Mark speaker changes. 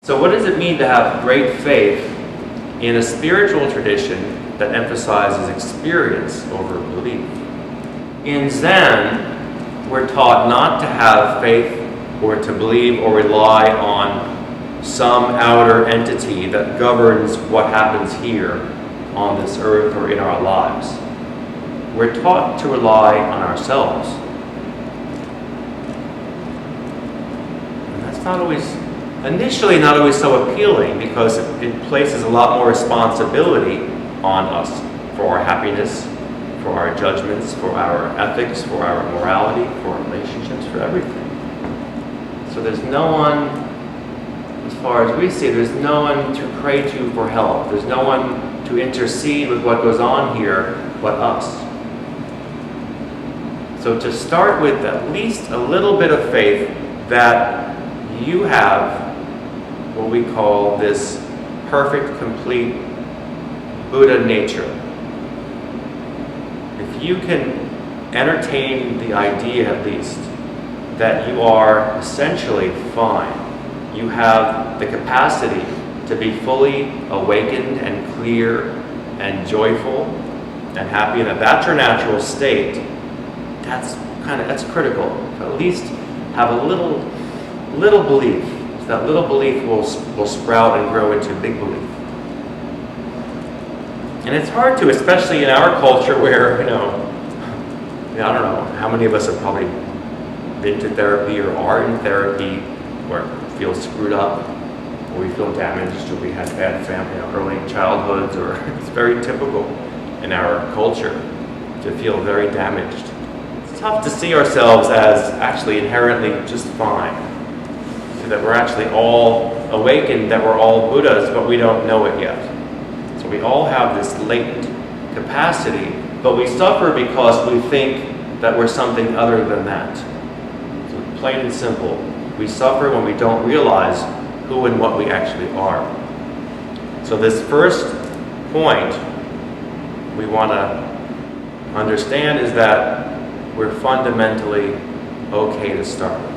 Speaker 1: So what does it mean to have great faith in a spiritual tradition that emphasizes experience over belief? In Zen, we're taught not to have faith or to believe or rely on some outer entity that governs what happens here on this earth or in our lives. We're taught to rely on ourselves. And that's initially not always so appealing, because it places a lot more responsibility on us for our happiness, for our judgments, for our ethics, for our morality, for our relationships, for everything. So there's no one, as far as we see, there's no one to pray to for help. There's no one to intercede with what goes on here but us. So to start with at least a little bit of faith that you have what we call this perfect, complete Buddha nature. If you can entertain the idea, at least, that you are essentially fine, you have the capacity to be fully awakened and clear and joyful and happy, and that's your natural state, that's critical. At least have a little belief. So that little belief will sprout and grow into big belief. And it's hard to, especially in our culture where, I don't know how many of us have probably been to therapy or are in therapy where we feel screwed up, or we feel damaged, or we had bad family, early childhoods, or it's very typical in our culture to feel very damaged. It's tough to see ourselves as actually inherently just fine, so that we're actually all awakened, that we're all Buddhas, but we don't know it yet. So we all have this latent capacity, but we suffer because we think that we're something other than that. So plain and simple, we suffer when we don't realize who and what we actually are. So this first point we want to understand is that we're fundamentally okay to start with.